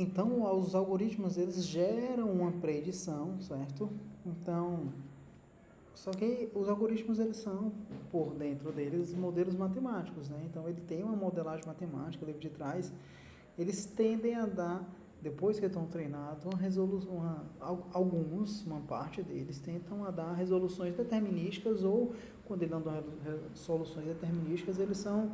Então, os algoritmos, eles geram uma predição, certo? Então, só que os algoritmos, eles são, por dentro deles, modelos matemáticos, né? Então, ele tem uma modelagem matemática ali de trás. Eles tendem a dar, depois que estão treinados, uma resolução, uma parte deles tentam a dar resoluções determinísticas, ou quando eles não dão soluções determinísticas, eles são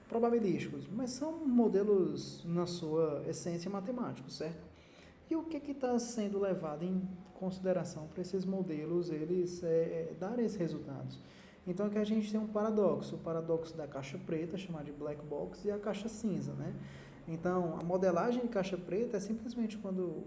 probabilísticos, mas são modelos, na sua essência, matemáticos, certo? E o que está sendo levado em consideração para esses modelos eles darem esses resultados? Então aqui a gente tem um paradoxo, o paradoxo da caixa preta, chamado de black box, e a caixa cinza, né? Então, a modelagem de caixa preta é simplesmente quando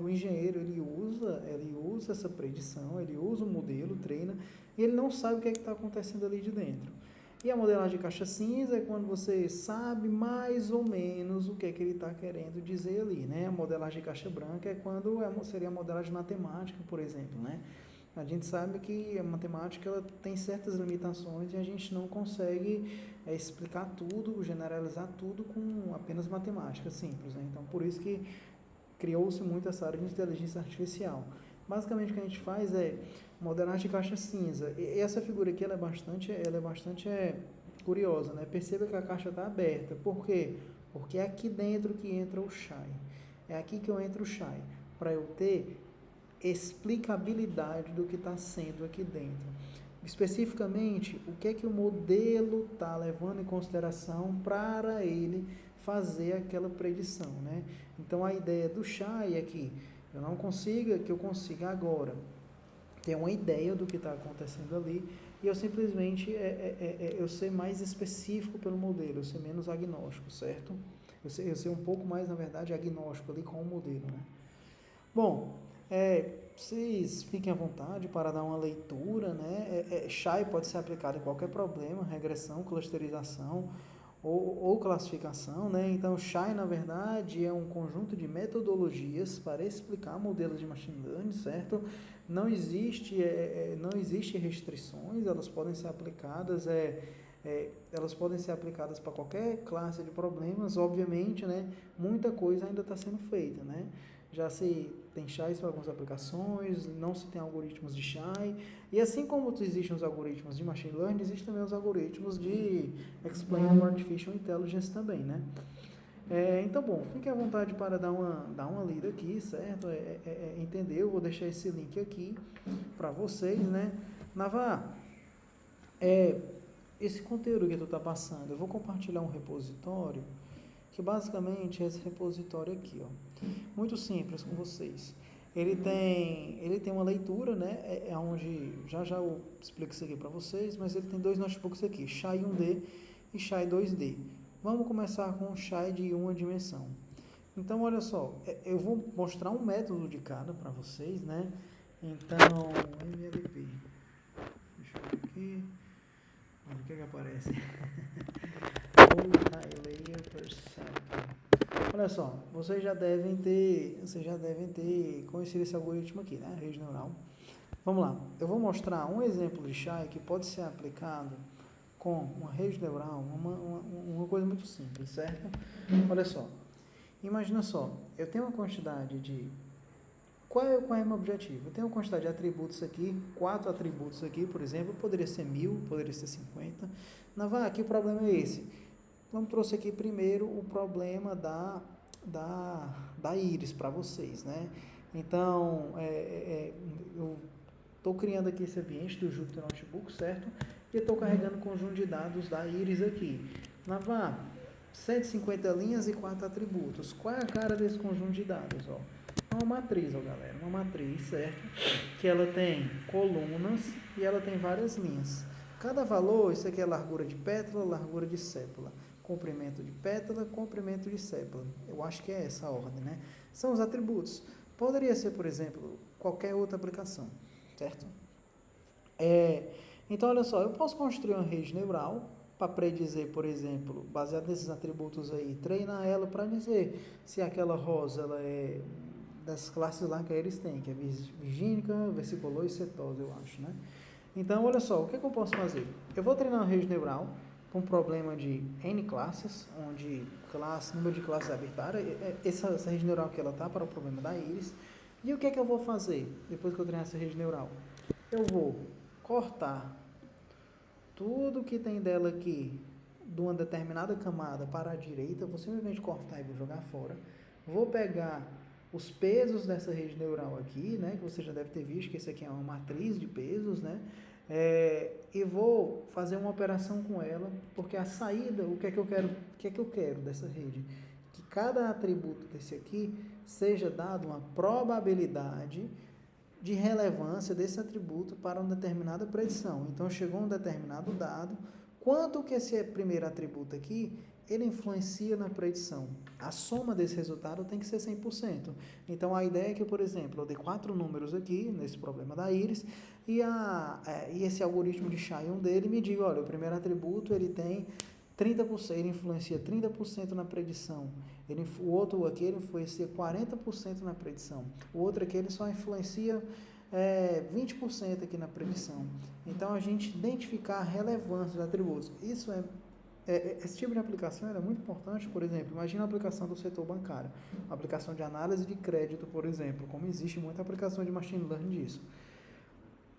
o engenheiro ele usa essa predição, ele usa o modelo, treina, e ele não sabe o que está acontecendo ali de dentro. E a modelagem de caixa cinza é quando você sabe mais ou menos o que ele está querendo dizer ali, né? A modelagem de caixa branca é quando seria a modelagem matemática, por exemplo, né? A gente sabe que a matemática ela tem certas limitações e a gente não consegue explicar tudo, generalizar tudo com apenas matemática simples, né? Então, por isso que criou-se muito essa área de inteligência artificial. Basicamente, o que a gente faz é modelagem de caixa cinza. E essa figura aqui ela é bastante curiosa, né? Perceba que a caixa está aberta. Por quê? Porque é aqui dentro que entra o Shai. É aqui que eu entro o Shai, para eu ter explicabilidade do que está sendo aqui dentro. Especificamente, o que é que o modelo está levando em consideração para ele fazer aquela predição, né? Então, a ideia do Shai é que eu consiga agora ter uma ideia do que está acontecendo ali e eu simplesmente eu ser mais específico pelo modelo, eu ser menos agnóstico, certo? Eu ser um pouco mais, na verdade, agnóstico ali com o modelo, né? Bom, vocês fiquem à vontade para dar uma leitura, né? Shai pode ser aplicado em qualquer problema, regressão, clusterização ou classificação, né? Então, Shai, na verdade, é um conjunto de metodologias para explicar modelos de machine learning, certo? Não existe restrições, elas podem ser aplicadas, para qualquer classe de problemas, obviamente, né? Muita coisa ainda está sendo feita, né? Já se tem Shai para algumas aplicações, não se tem algoritmos de Shai, e assim como existem os algoritmos de Machine Learning, existem também os algoritmos de Explainable Artificial Intelligence também, né? Então, bom, fique à vontade para dar uma lida aqui, certo? Entender, eu vou deixar esse link aqui para vocês, né? Navá, esse conteúdo que tu está passando, eu vou compartilhar um repositório, que basicamente é esse repositório aqui, ó. Muito simples com vocês. Ele tem uma leitura, né? Onde já eu explico isso aqui para vocês, mas ele tem dois notebooks aqui, Shai 1D e Shai 2D. Vamos começar com o Shai de uma dimensão. Então, olha só, eu vou mostrar um método de cada para vocês, né? Então, MLP. Deixa eu ver aqui. O que aparece? Multi-layer perception. Olha só, vocês já devem ter conhecido esse algoritmo aqui, né? Rede neural. Vamos lá, eu vou mostrar um exemplo de Shai que pode ser aplicado com uma rede neural, uma coisa muito simples, certo? Olha só, imagina só, eu tenho uma quantidade de... Qual é o meu objetivo? Eu tenho uma quantidade de atributos aqui, 4 atributos aqui, por exemplo, poderia ser 1000, poderia ser 50. Aqui o problema é esse. Vamos trouxe aqui primeiro o problema da íris para vocês, né? Então, eu estou criando aqui esse ambiente do Jupyter Notebook, certo? E estou carregando o conjunto de dados da íris aqui. 150 linhas e 4 atributos. Qual é a cara desse conjunto de dados? Ó? É uma matriz, ó, galera. Uma matriz, certo? Que ela tem colunas e ela tem várias linhas. Cada valor, isso aqui é largura de pétala, largura de sépala. Comprimento de pétala, comprimento de sépala. Eu acho que é essa a ordem, né? São os atributos. Poderia ser, por exemplo, qualquer outra aplicação, certo? Então, olha só, eu posso construir uma rede neural para predizer, por exemplo, baseado nesses atributos aí, treinar ela para dizer se aquela rosa ela é das classes lá que eles têm, que é virgínica, versicolor e cetose, eu acho, né? Então, olha só, o que eu posso fazer? Eu vou treinar uma rede neural um problema de N classes, onde número de classes é arbitrário. Essa rede neural aqui, ela tá para o problema da íris. E o que é que eu vou fazer depois que eu treinar essa rede neural? Eu vou cortar tudo que tem dela aqui de uma determinada camada para a direita, vou simplesmente cortar e vou jogar fora. Vou pegar os pesos dessa rede neural aqui, né, que você já deve ter visto que esse aqui é uma matriz de pesos, né, e vou fazer uma operação com ela, porque a saída, o que é que eu quero dessa rede? Que cada atributo desse aqui seja dado uma probabilidade de relevância desse atributo para uma determinada predição. Então, chegou um determinado dado, quanto que esse primeiro atributo aqui, ele influencia na predição. A soma desse resultado tem que ser 100%. Então, a ideia é que, por exemplo, eu dei 4 números aqui, nesse problema da íris, e esse algoritmo de Shai, um dele, me diga, olha, o primeiro atributo, ele tem 30%, ele influencia 30% na predição. O outro aqui, ele influencia 40% na predição. O outro aqui, ele só influencia 20% aqui na predição. Então, a gente identificar a relevância dos atributos. Esse tipo de aplicação é muito importante. Por exemplo, imagina a aplicação do setor bancário, a aplicação de análise de crédito, por exemplo, como existe muita aplicação de machine learning disso.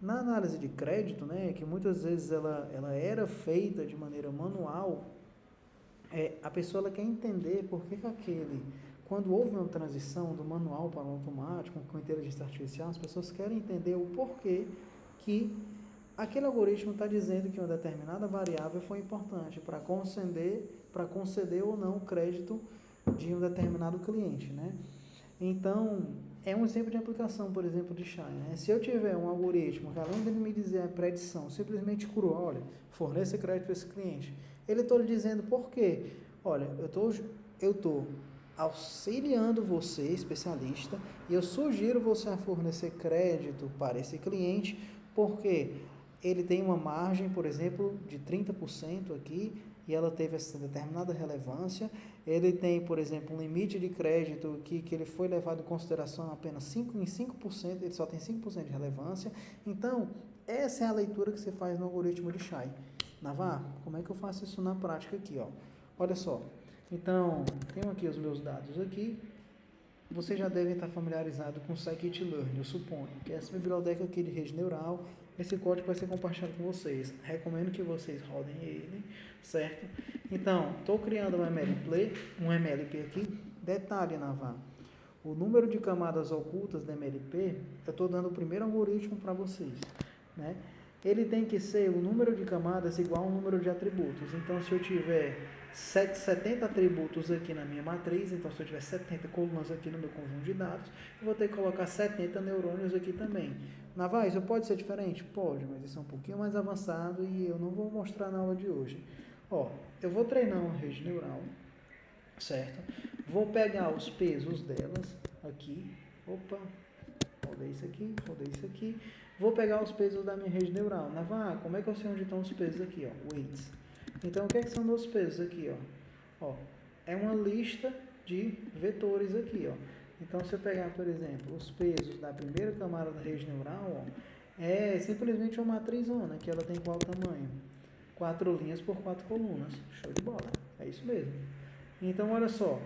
Na análise de crédito, né, que muitas vezes ela era feita de maneira manual, a pessoa ela quer entender por que quando houve uma transição do manual para o automático, com inteligência artificial, as pessoas querem entender o porquê que aquele algoritmo está dizendo que uma determinada variável foi importante para conceder ou não o crédito de um determinado cliente, né? Então, é um exemplo de aplicação, por exemplo, de Shai, né? Se eu tiver um algoritmo que, além de me dizer a predição, simplesmente curou, olha, forneça crédito para esse cliente, ele está lhe dizendo por quê? Olha, eu estou auxiliando você, especialista, e eu sugiro você a fornecer crédito para esse cliente, porque ele tem uma margem, por exemplo, de 30% aqui, e ela teve essa determinada relevância. Ele tem, por exemplo, um limite de crédito que ele foi levado em consideração apenas em 5%, ele só tem 5% de relevância. Então, essa é a leitura que você faz no algoritmo de Shai. Navar, como é que eu faço isso na prática aqui, ó? Olha só. Então, tenho aqui os meus dados aqui. Você já deve estar familiarizado com o Scikit-Learn, eu suponho, que é essa biblioteca aqui de rede neural. Esse código vai ser compartilhado com vocês. Recomendo que vocês rodem ele, certo? Então, estou criando um MLP aqui. Detalhe, Navar, o número de camadas ocultas da MLP, eu estou dando o primeiro algoritmo para vocês, né? Ele tem que ser o número de camadas igual ao número de atributos. Então, se eu tiver 70 atributos aqui na minha matriz, então se eu tiver 70 colunas aqui no meu conjunto de dados, eu vou ter que colocar 70 neurônios aqui também. Navar, isso pode ser diferente? Pode, mas isso é um pouquinho mais avançado e eu não vou mostrar na aula de hoje. Ó, eu vou treinar uma rede neural, certo? Vou pegar os pesos delas aqui. Opa, rodei isso aqui. Vou pegar os pesos da minha rede neural. Navar, como é que eu sei onde estão os pesos aqui? Ó, weights. Então, o que são meus pesos aqui? Ó, é uma lista de vetores aqui. Ó. Então, se eu pegar, por exemplo, os pesos da primeira camada da rede neural, ó, é simplesmente uma matrizona, que ela tem qual tamanho? 4 linhas por 4 colunas. Show de bola. É isso mesmo. Então, olha só.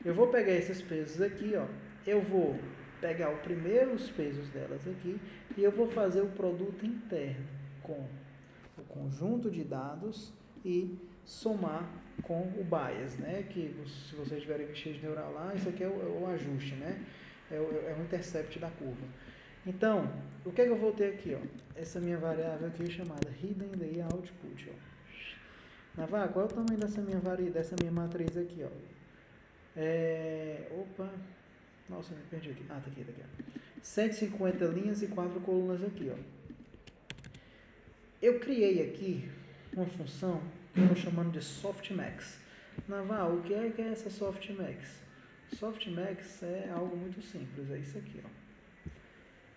Eu vou pegar esses pesos aqui, ó. Eu vou pegar os pesos delas aqui e eu vou fazer o produto interno com o conjunto de dados e somar com o bias, né? Que se vocês tiverem visto de neural lá, isso aqui é o ajuste, né? É o intercept da curva. Então, o que é que eu vou ter aqui, ó? Essa minha variável aqui chamada hidden layer output, ó. Navar, qual é o tamanho dessa minha matriz aqui, ó? Nossa, me perdi aqui. Tá aqui. 150 linhas e 4 colunas aqui, ó. Eu criei aqui uma função que eu estou chamando de softmax. Naval, o que é essa softmax? Softmax é algo muito simples, é isso aqui, ó.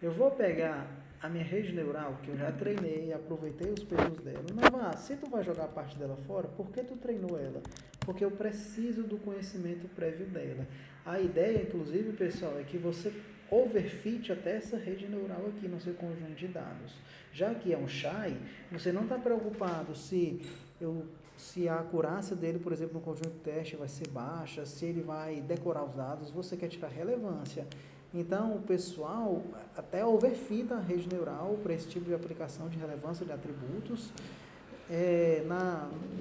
Eu vou pegar a minha rede neural, que eu já treinei, aproveitei os pesos dela. Naval, se tu vai jogar parte dela fora, por que tu treinou ela? Porque eu preciso do conhecimento prévio dela. A ideia, inclusive, pessoal, é que você overfit até essa rede neural aqui no seu conjunto de dados. Já que é um Shai, você não está preocupado se se a acurácia dele, por exemplo, no conjunto de teste vai ser baixa, se ele vai decorar os dados, você quer tirar relevância. Então, o pessoal até overfita a rede neural para esse tipo de aplicação de relevância de atributos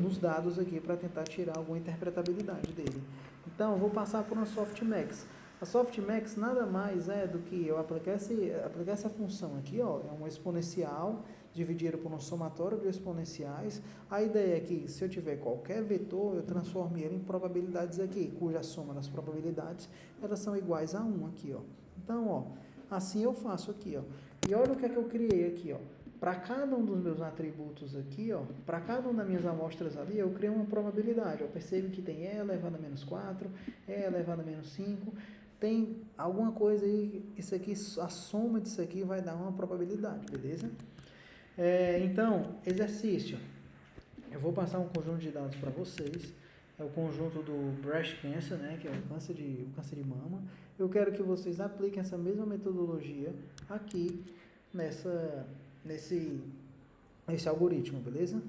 nos dados aqui para tentar tirar alguma interpretabilidade dele. Então, eu vou passar por uma softmax. A softmax nada mais é do que eu aplicar essa função aqui, ó, é um exponencial dividido por um somatório de exponenciais. A ideia é que, se eu tiver qualquer vetor, eu transforme ele em probabilidades aqui, cuja soma das probabilidades, elas são iguais a 1 aqui, ó. Então, ó, assim eu faço aqui, ó. E olha o que é que eu criei aqui, ó. Para cada um dos meus atributos aqui, ó, para cada uma das minhas amostras ali, eu criei uma probabilidade. Eu percebo que tem E elevado a menos 4, E elevado a menos 5, tem alguma coisa aí, isso aqui, a soma disso aqui vai dar uma probabilidade, beleza? Então, exercício. Eu vou passar um conjunto de dados para vocês. É o conjunto do breast cancer, né, que é o câncer de mama. Eu quero que vocês apliquem essa mesma metodologia aqui nesse algoritmo, beleza?